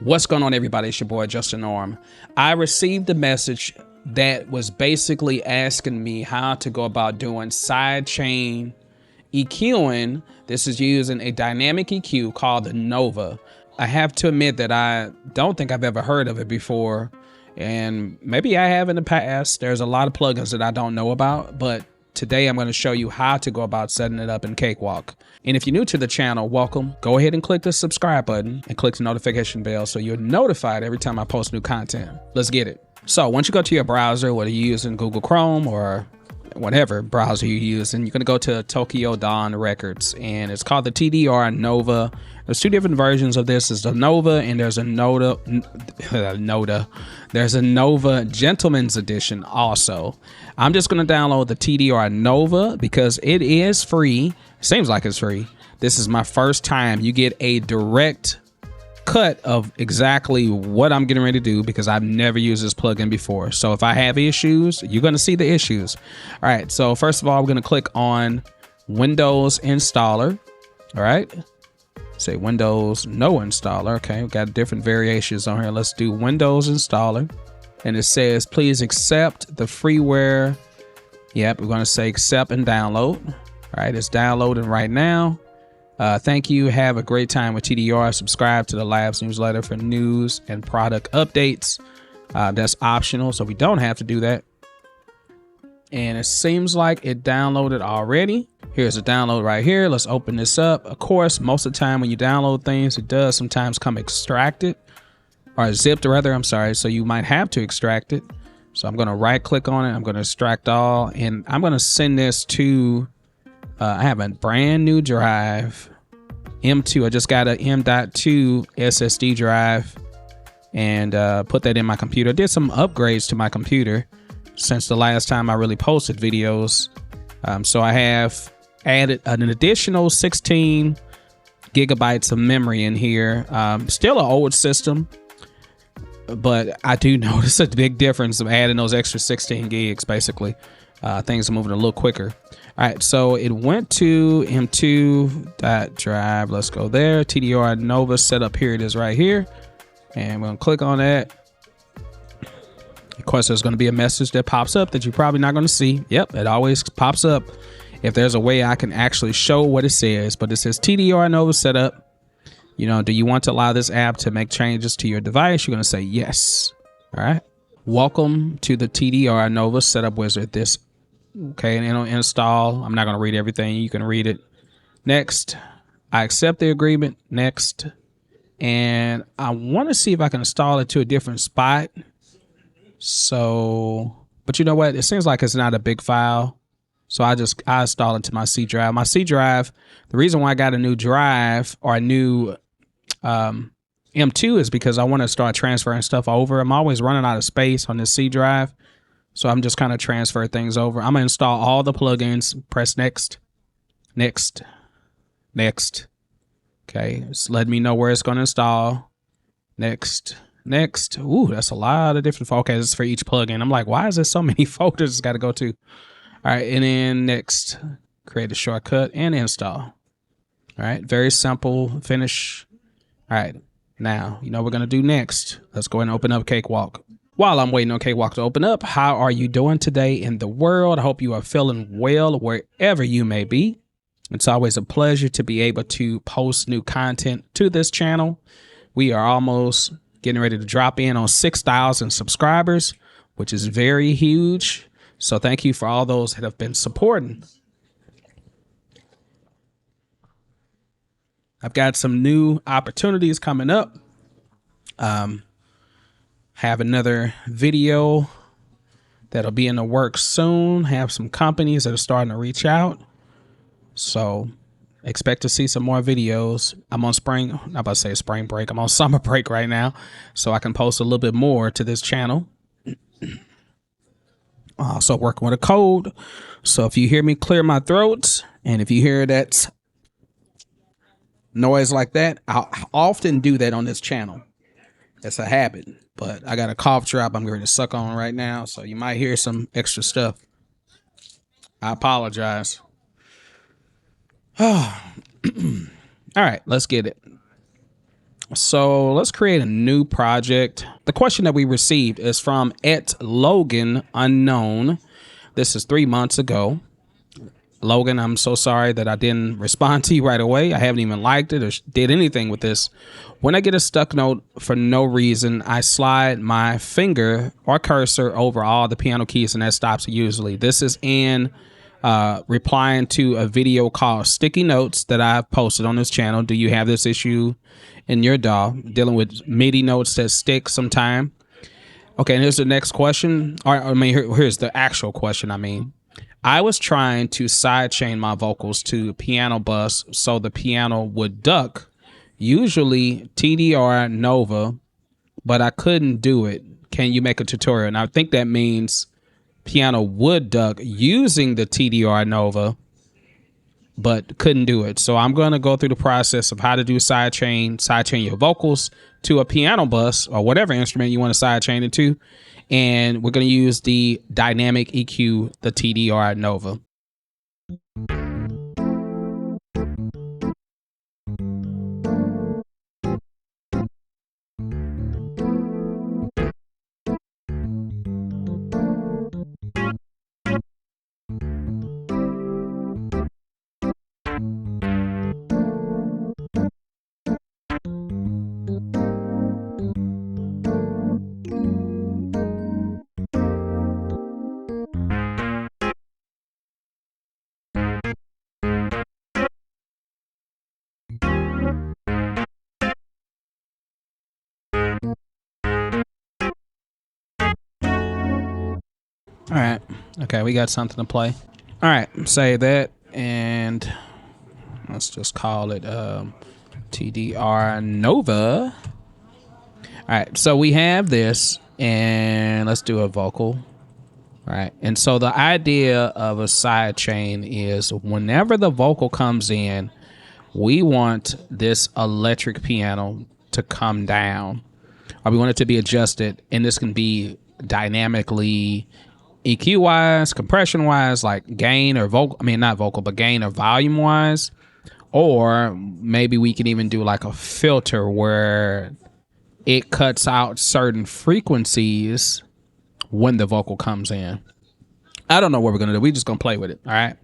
What's going on, everybody? It's your boy Justin Norm. I received a message that was basically asking me how to go about doing sidechain EQing. This is using a dynamic EQ called the Nova. I have to admit that I don't think I've ever heard of it before, and maybe I have in the past. There's a lot of plugins that I don't know about, but today I'm going to show you how to go about setting it up in Cakewalk. And if you're new to the channel, welcome. Go ahead and click the subscribe button and click the notification bell so you're notified every time I post new content. Let's get it. So once you go to your browser, whether you're using Google Chrome or whatever browser you use, and you're going to go to Tokyo Dawn Records, and it's called the TDR Nova. There's two different versions of this. There's the Nova and there's a There's a Nova Gentleman's Edition also. I'm just going to download the TDR Nova because it is free. Seems like it's free. This is my first time. You get a direct cut of exactly what I'm getting ready to do because I've never used this plugin before. So if I have issues, you're going to see the issues. All right. So first of all, we're going to click on Windows Installer. All right. Say Windows No Installer. Okay. We've got different variations on here. Let's do Windows Installer. And it says, please accept the freeware. Yep. We're going to say accept and download. All right. It's downloading right now. Thank you. Have a great time with TDR. Subscribe to the Labs newsletter for news and product updates. That's optional, so we don't have to do that. And it seems like it downloaded already. Here's a download right here. Let's open this up. Of course, most of the time when you download things, it does sometimes come extracted or zipped rather. I'm sorry. So you might have to extract it. So I'm going to right click on it. I'm going to extract all, and I'm going to send this to I have a brand new drive, M2. I just got a M.2 SSD drive and put that in my computer. I did some upgrades to my computer since the last time I really posted videos. So I have added an additional 16 gigabytes of memory in here. Still an old system, but I do notice a big difference of adding those extra 16 gigs. Basically, things are moving a little quicker. All right, so it went to M2 drive. Let's go there. TDR Nova setup. Here it is right here. And we're going to click on that. Of course, there's going to be a message that pops up that you're probably not going to see. Yep, it always pops up if there's a way I can actually show what it says. But it says TDR Nova setup. You know, do you want to allow this app to make changes to your device? You're going to say yes. All right. Welcome to the TDR Nova setup wizard. Okay, and it'll install. I'm not going to read everything. You can read it. Next, I accept the agreement. Next, and I want to see if I can install it to a different spot. So, but you know what? It seems like it's not a big file. So I install it to my C drive. My C drive, the reason why I got a new drive or a new M2 is because I want to start transferring stuff over. I'm always running out of space on this C drive. So I'm just kind of transfer things over. I'm gonna install all the plugins, press next, next, next. Okay, just let me know where it's gonna install. Next, next. Ooh, that's a lot of different. Okay, this is for each plugin. I'm like, why is there so many folders it's gotta go to? All right, and then next, create a shortcut and install. All right, very simple, finish. All right, now, you know what we're gonna do next. Let's go ahead and open up Cakewalk. While I'm waiting on Cakewalk to open up, how are you doing today in the world? I hope you are feeling well wherever you may be. It's always a pleasure to be able to post new content to this channel. We are almost getting ready to drop in on 6,000 subscribers, which is very huge. So thank you for all those that have been supporting. I've got some new opportunities coming up. Have another video that'll be in the works soon. Have some companies that are starting to reach out. So expect to see some more videos. I'm on not about to say spring break. I'm on summer break right now. So I can post a little bit more to this channel. Also working with a code. So if you hear me clear my throat, and if you hear that noise like that, I'll often do that on this channel. It's a habit. But I got a cough drop I'm going to suck on right now, so you might hear some extra stuff. I apologize. All right, let's get it. So let's create a new project. The question that we received is from @Logan_Unknown. This is 3 months ago. Logan, I'm so sorry that I didn't respond to you right away. I haven't even liked it or did anything with this. When I get a stuck note for no reason, I slide my finger or cursor over all the piano keys and that stops it usually. This is in replying to a video called Sticky Notes that I've posted on this channel. Do you have this issue in your DAW, dealing with MIDI notes that stick sometime? Okay, and here's the next question. Here's the actual question. I was trying to sidechain my vocals to piano bus so the piano would duck, usually TDR Nova, but I couldn't do it. Can you make a tutorial? And I think that means piano would duck using the TDR Nova, but couldn't do it. So I'm going to go through the process of how to do sidechain your vocals to a piano bus or whatever instrument you want to sidechain it to. And we're going to use the dynamic EQ, the TDR Nova. All right. Okay, we got something to play. All right, save that, and let's just call it TDR Nova. All right, so we have this, and let's do a vocal. All right, and so the idea of a sidechain is whenever the vocal comes in, we want this electric piano to come down, or we want it to be adjusted, and this can be dynamically EQ wise, compression wise, like gain or vocal, not vocal, but gain or volume wise. Or maybe we can even do like a filter where it cuts out certain frequencies when the vocal comes in. I don't know what we're going to do. We're just going to play with it. All right.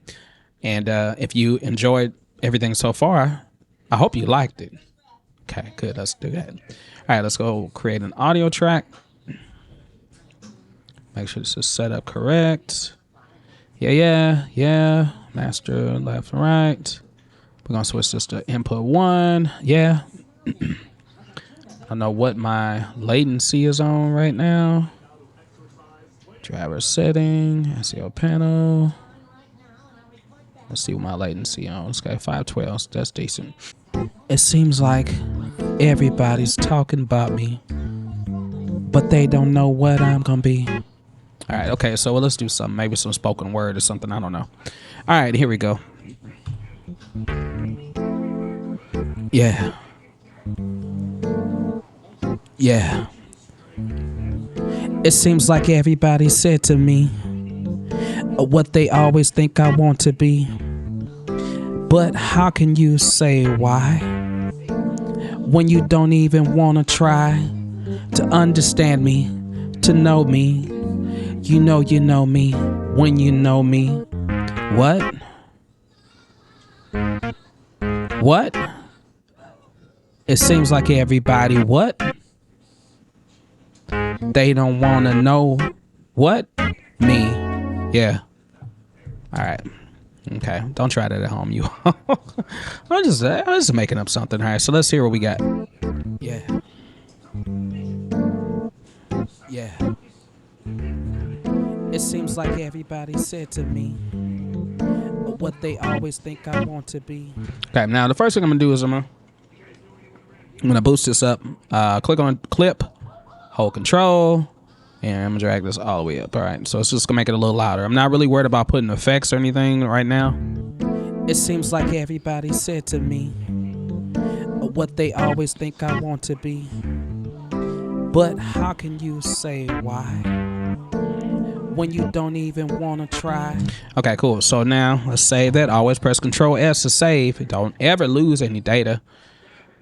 And if you enjoyed everything so far, I hope you liked it. Okay, good. Let's do that. All right, let's go create an audio track. Make sure this is set up correct. Yeah. Master left and right. We're going to switch this to input 1. Yeah. I don't know what my latency is on right now. Driver setting, SEO panel. Let's see what my latency on. It's got 512. So that's decent. It seems like everybody's talking about me, but they don't know what I'm going to be. All right, okay, so let's do something. Maybe some spoken word or something. I don't know. All right, here we go. Yeah. It seems like everybody said to me what they always think I want to be. But how can you say why when you don't even want to try to understand me, to know me? You know me when you know me. What? It seems like everybody what? They don't want to know what? Me. Yeah. All right. Okay. Don't try that at home, you. I'm just making up something. All right. So let's hear what we got. Yeah. It seems like everybody said to me what they always think I want to be. Okay, now the first thing I'm gonna do is I'm gonna boost this up. Click on clip, hold control, and I'm gonna drag this all the way up. All right, so it's just gonna make it a little louder. I'm not really worried about putting effects or anything right now. It seems like everybody said to me what they always think I want to be. But how can you say why when you don't even want to try? Okay, cool. So now let's save that. Always press Control S to save. Don't ever lose any data.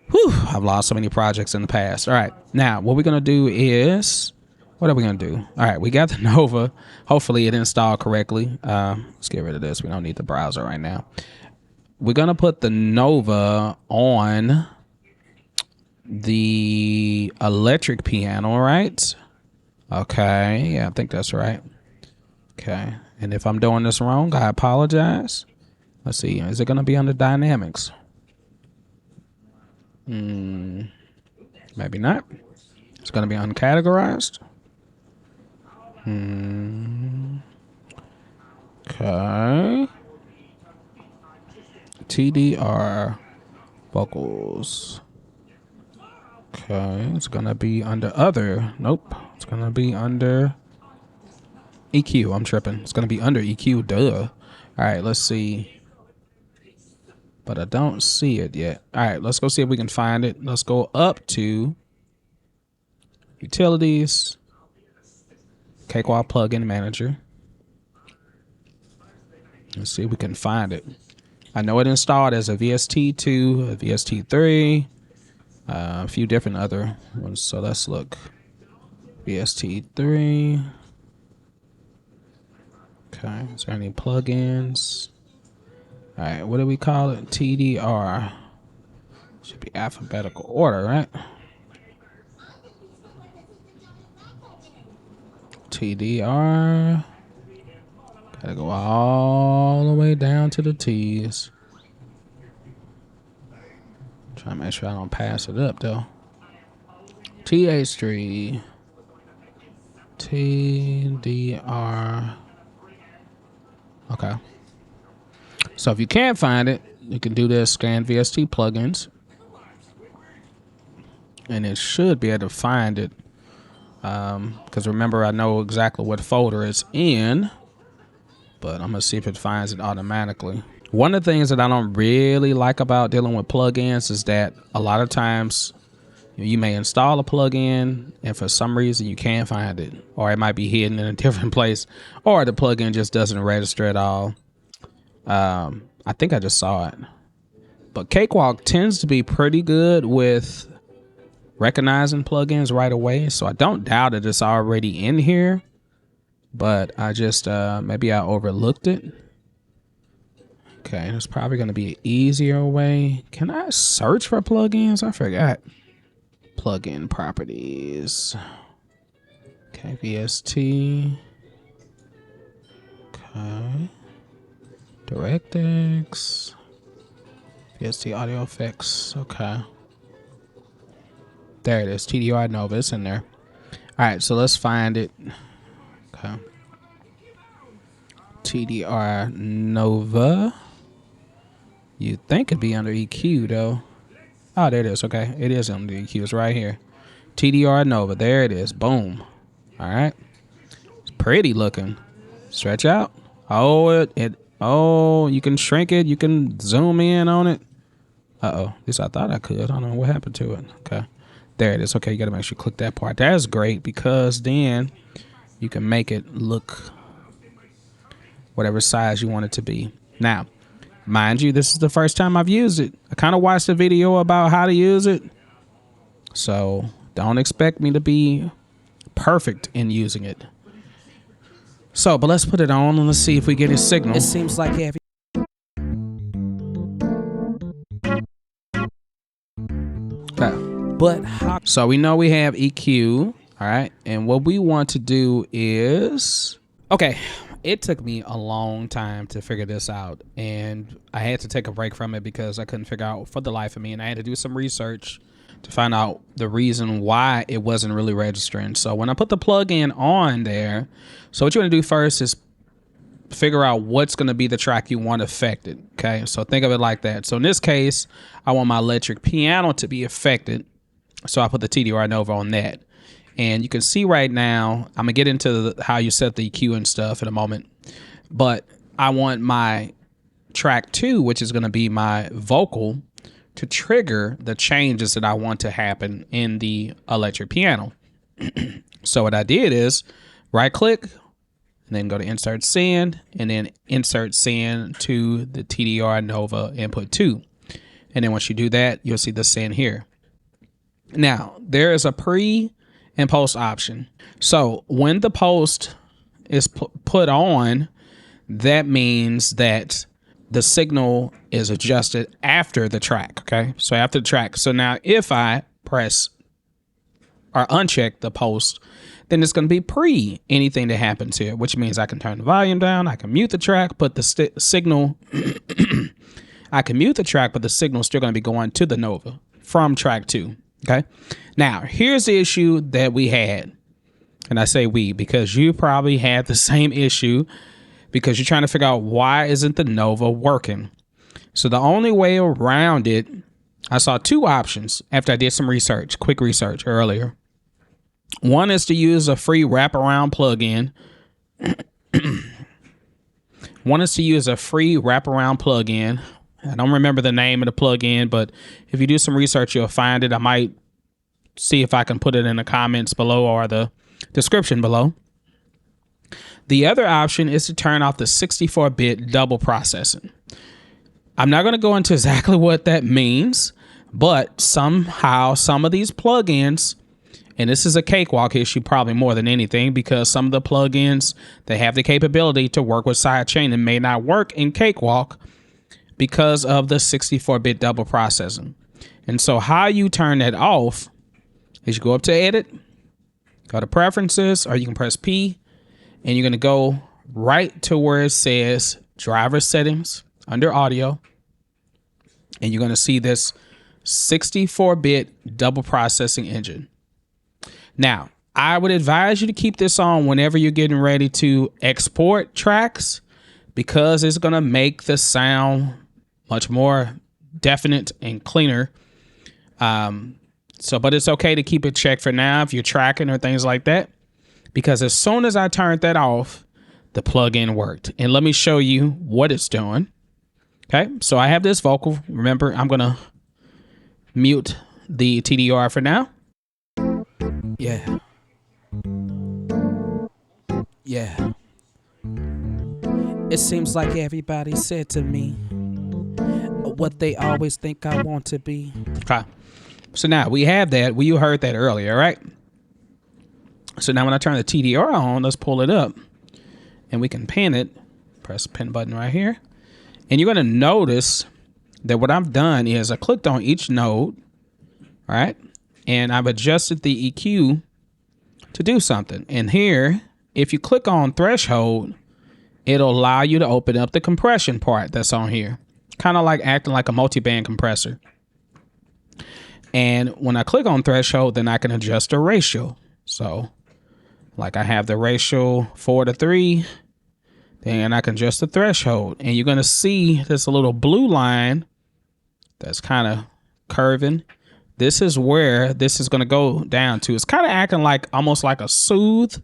Whew, I've lost so many projects in the past. All right, now what we're gonna do is, what are we gonna do? All right, we got the Nova. Hopefully it installed correctly. Let's get rid of this. We don't need the browser right now. We're gonna put the Nova on the electric piano, right? Okay, yeah, I think that's right. Okay, and if I'm doing this wrong, I apologize. Let's see, is it gonna be under dynamics? Maybe not. It's gonna be uncategorized. Okay. TDR vocals. Okay, it's gonna be under other. Nope, it's gonna be under EQ. I'm tripping. It's gonna be under EQ. Duh. All right, let's see. But I don't see it yet. All right, let's go see if we can find it. Let's go up to Utilities, Cakewalk Plugin Manager. Let's see if we can find it. I know it installed as a VST2, a VST3, a few different other ones. So let's look. VST3. Okay, is there any plugins? All right, what do we call it? TDR. Should be alphabetical order, right? TDR. Gotta go all the way down to the T's. Try to make sure I don't pass it up though. TH3. TDR. Okay. So if you can't find it, you can do this, scan VST plugins. And it should be able to find it. Because remember, I know exactly what folder it's in. But I'm going to see if it finds it automatically. One of the things that I don't really like about dealing with plugins is that a lot of times you may install a plugin and for some reason you can't find it. Or it might be hidden in a different place. Or the plugin just doesn't register at all. I think I just saw it. But Cakewalk tends to be pretty good with recognizing plugins right away. So I don't doubt that it's already in here. But I just, maybe I overlooked it. Okay, there's probably going to be an easier way. Can I search for plugins? I forgot. Plugin properties. Okay, VST. Okay. DirectX. VST audio effects. Okay. There it is. TDR Nova. It's in there. All right, so let's find it. Okay. TDR Nova. You'd think it'd be under EQ though. Oh, there it is. Okay, it is under EQ. It's right here. TDR Nova. There it is. Boom. All right. It's pretty looking. Stretch out. Oh, oh, you can shrink it. You can zoom in on it. Uh-oh. At least I thought I could. I don't know what happened to it. Okay. There it is. Okay, you got to make sure you click that part. That's great because then you can make it look whatever size you want it to be. Now, mind you, this is the first time I've used it. I kind of watched a video about how to use it. So don't expect me to be perfect in using it. So, but let's put it on and let's see if we get a signal. It seems like every but how so we know we have EQ, all right? And what we want to do is, okay, it took me a long time to figure this out, and I had to take a break from it because I couldn't figure out for the life of me, and I had to do some research to find out the reason why it wasn't really registering. So when I put the plugin on there, so what you want to do first is figure out what's going to be the track you want affected. Okay, so think of it like that. So in this case, I want my electric piano to be affected. So I put the TDR Nova on that. And you can see right now, I'm going to get into how you set the EQ and stuff in a moment. But I want my track 2, which is going to be my vocal, to trigger the changes that I want to happen in the electric piano. So what I did is right click and then go to insert send and then insert send to the TDR Nova input 2. And then once you do that, you'll see the send here. Now, there is a pre and post option. So when the post is put on, that means that the signal is adjusted after the track. Okay. So after the track. So now if I press or uncheck the post, then it's going to be pre anything that happens here, which means I can turn the volume down. I can mute the track, but the signal, I can mute the track, but the signal is still going to be going to the Nova from track 2. Okay. Now here's the issue that we had. And I say we, because you probably had the same issue, because you're trying to figure out why isn't the Nova working. So the only way around it, I saw 2 options after I did some research, quick research earlier. One is to use a free wraparound plugin. One is to use a free wraparound plugin. I don't remember the name of the plugin, but if you do some research, you'll find it. I might see if I can put it in the comments below or the description below. The other option is to turn off the 64-bit double processing. I'm not going to go into exactly what that means, but somehow some of these plugins, and this is a Cakewalk issue probably more than anything, because some of the plugins, they have the capability to work with sidechain and may not work in Cakewalk because of the 64-bit double processing. And so how you turn that off is you go up to edit, go to preferences, or you can press P, and you're going to go right to where it says driver settings under audio. And you're going to see this 64-bit double processing engine. Now, I would advise you to keep this on whenever you're getting ready to export tracks, because it's going to make the sound much more definite and cleaner. But it's okay to keep it checked for now if you're tracking or things like that, because as soon as I turned that off, the plugin worked. And let me show you what it's doing. Okay, so I have this vocal. Remember, I'm going to mute the TDR for now. Yeah. Yeah. It seems like everybody said to me what they always think I want to be. Okay. So now we have that. Well, you heard that earlier, right? So now when I turn the TDR on, let's pull it up and we can pin it. Press the pin button right here. And you're going to notice that what I've done is I clicked on each node, all right? And I've adjusted the EQ to do something. And here, if you click on threshold, it'll allow you to open up the compression part that's on here. Kind of like acting like a multi-band compressor. And when I click on threshold, then I can adjust the ratio. So like I have the ratio 4:3, then I can adjust the threshold. And you're going to see this little blue line that's kind of curving. This is where this is going to go down to. It's kind of acting like almost like a soothe,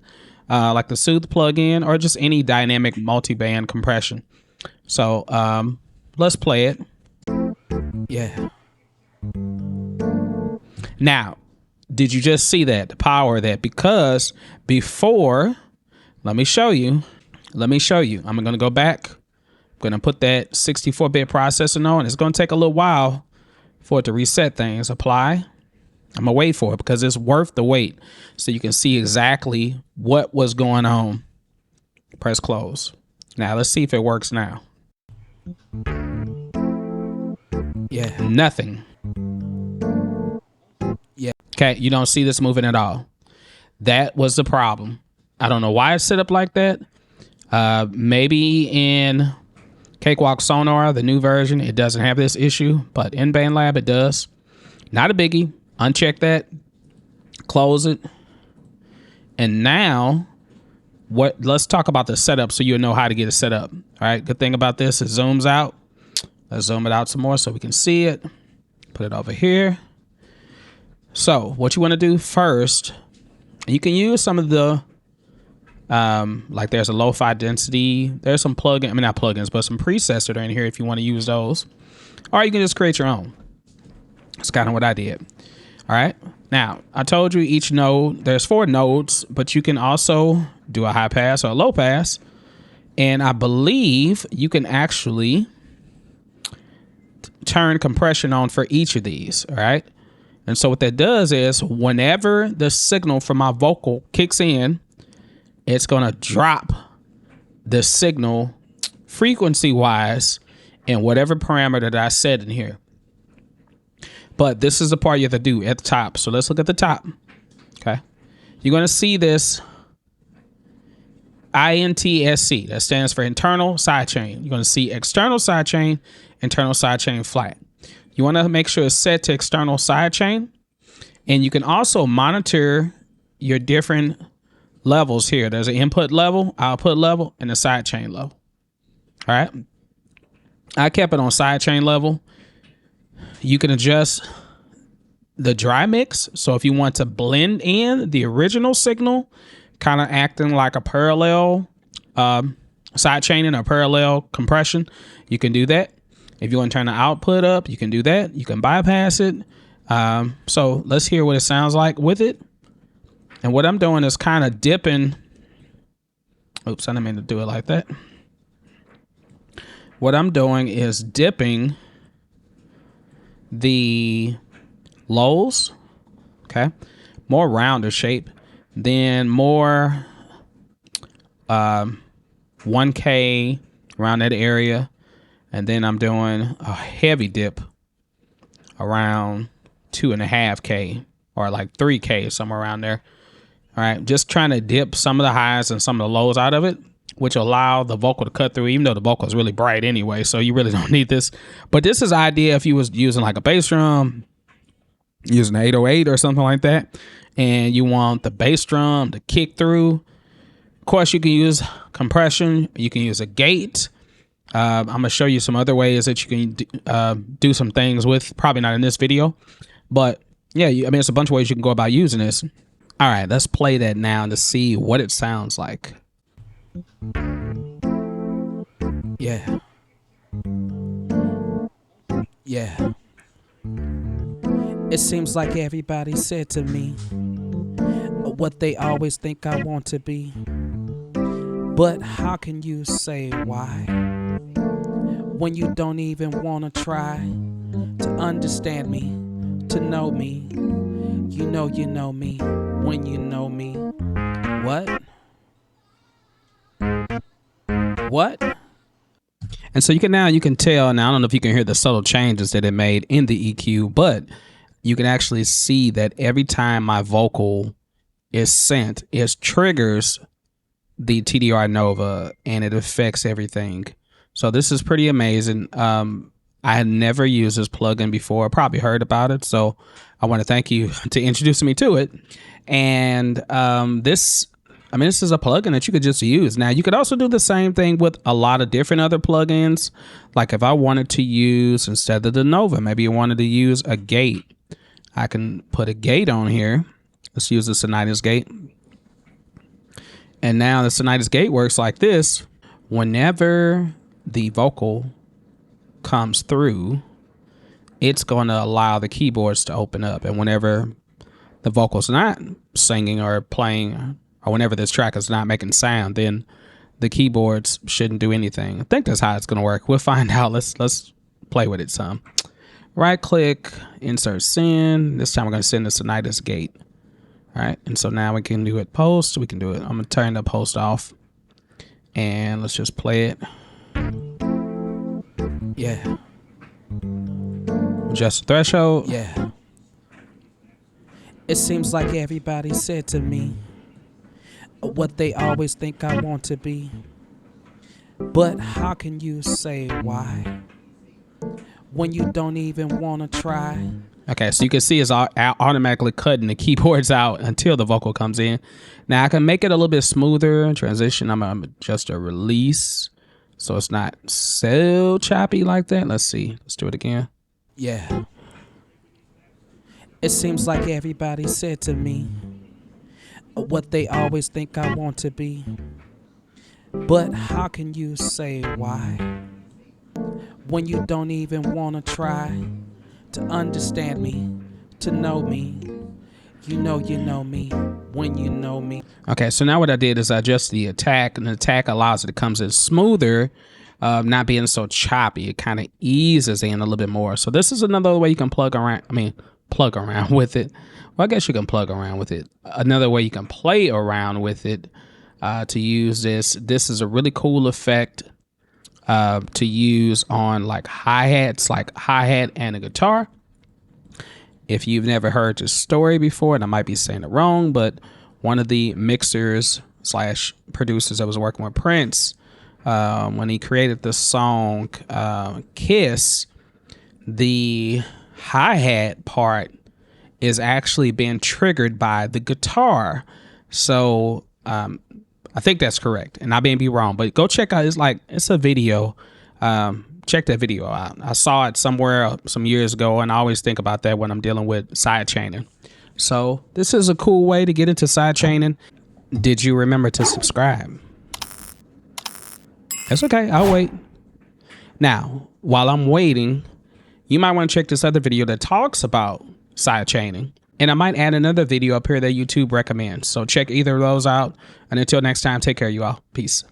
like the soothe plugin, or just any dynamic multi-band compression. So let's play it. Yeah. Now, did you just see that? The power of that? Because before, let me show you. I'm going to go back. I'm going to put that 64-bit processor on. It's going to take a little while for it to reset things. Apply. I'm going to wait for it because it's worth the wait. So you can see exactly what was going on. Press close. Now let's see if it works now. Yeah, nothing. Yeah. Okay, you don't see this moving at all. That was the problem. I don't know why it's set up like that. Maybe in Cakewalk Sonar, the new version, it doesn't have this issue, but in Bandlab it does. Not a biggie. Uncheck that. Close it. And now, let's talk about the setup so you'll know how to get it set up. All right. Good thing about this, it zooms out. Let's zoom it out some more so we can see it. Put it over here. So what you want to do first, you can use some of the like there's a lo-fi density. There's some not plugins, but some presets that are in here if you want to use those. Or you can just create your own. That's kind of what I did. All right. Now, I told you each node, there's 4 nodes, but you can also do a high pass or a low pass. And I believe you can actually turn compression on for each of these, all right? And so what that does is whenever the signal from my vocal kicks in, it's going to drop the signal frequency-wise in whatever parameter that I set in here. But this is the part you have to do at the top. So let's look at the top, okay? You're going to see this INTSC. That stands for internal sidechain. You're going to see external sidechain, internal sidechain flat. You want to make sure it's set to external sidechain. And you can also monitor your different levels here. There's an input level, output level, and a sidechain level. All right. I kept it on sidechain level. You can adjust the dry mix. So if you want to blend in the original signal, kind of acting like a parallel sidechaining or parallel compression, you can do that. If you want to turn the output up, you can do that. You can bypass it. So let's hear what it sounds like with it. And what I'm doing is kind of dipping. Oops, I didn't mean to do it like that. What I'm doing is dipping the lows, okay, more rounder shape, then more 1K around that area, and then I'm doing a heavy dip around 2.5K or like 3K, somewhere around there. All right, just trying to dip some of the highs and some of the lows out of it, which allow the vocal to cut through, even though the vocal is really bright anyway, so you really don't need this. But this is the idea if you was using like a bass drum, using an 808 or something like that, and you want the bass drum to kick through. Of course, you can use compression. You can use a gate. I'm going to show you some other ways that you can do some things with, probably not in this video. But yeah, I mean, it's a bunch of ways you can go about using this. All right, let's play that now to see what it sounds like. Yeah. Yeah. It seems like everybody said to me what they always think I want to be. But how can you say why when you don't even want to try to understand me, to know me? You know me when you know me. What? What? And so you can tell now, I don't know if you can hear the subtle changes that it made in the EQ, but you can actually see that every time my vocal is sent, it triggers the TDR Nova and it affects everything. So this is pretty amazing. I had never used this plugin before. I probably heard about it. So I want to thank you to introducing me to it. And this is a plugin that you could just use. Now, you could also do the same thing with a lot of different other plugins. Like if I wanted to use, instead of the Nova, maybe you wanted to use a gate. I can put a gate on here. Let's use the Sonitis gate. And now the Sonitis gate works like this. Whenever the vocal comes through, it's going to allow the keyboards to open up. And whenever the vocal's not singing or playing, or whenever this track is not making sound, then the keyboards shouldn't do anything. I think that's how it's going to work. We'll find out. Let's play with it some. Right click, insert send. This time we're going to send the Sonitis gate. All right. And so now we can do it post. We can do it. I'm going to turn the post off and let's just play it. Yeah. Adjust the threshold. Yeah. It seems like everybody said to me what they always think I want to be. But how can you say why when you don't even want to try? Okay, so you can see it's automatically cutting the keyboards out until the vocal comes in. Now I can make it a little bit smoother. Transition, I'm gonna adjust a release so it's not so choppy like that. Let's see, let's do it again. Yeah. It seems like everybody said to me what they always think I want to be. But how can you say why when you don't even want to try to understand me, to know me? You know me when you know me. Okay, so now what I did is I adjust the attack, and the attack allows it to come in smoother not being so choppy. It kind of eases in a little bit more. So this is another way you can plug around with it. Well, I guess you can plug around with it. Another way you can play around with it to use this. This is a really cool effect to use on like hi-hats, like hi-hat and a guitar. If you've never heard this story before, and I might be saying it wrong, but one of the mixers / producers that was working with Prince, when he created the song Kiss, the hi-hat part is actually being triggered by the guitar. So I think that's correct, and I may be wrong, but go check out. It's a video. Check that video out. I saw it somewhere some years ago, and I always think about that when I'm dealing with sidechaining. So this is a cool way to get into sidechaining. Did you remember to subscribe? That's okay. I'll wait. Now, while I'm waiting, you might want to check this other video that talks about sidechaining. And I might add another video up here that YouTube recommends. So check either of those out. And until next time, take care, you all. Peace.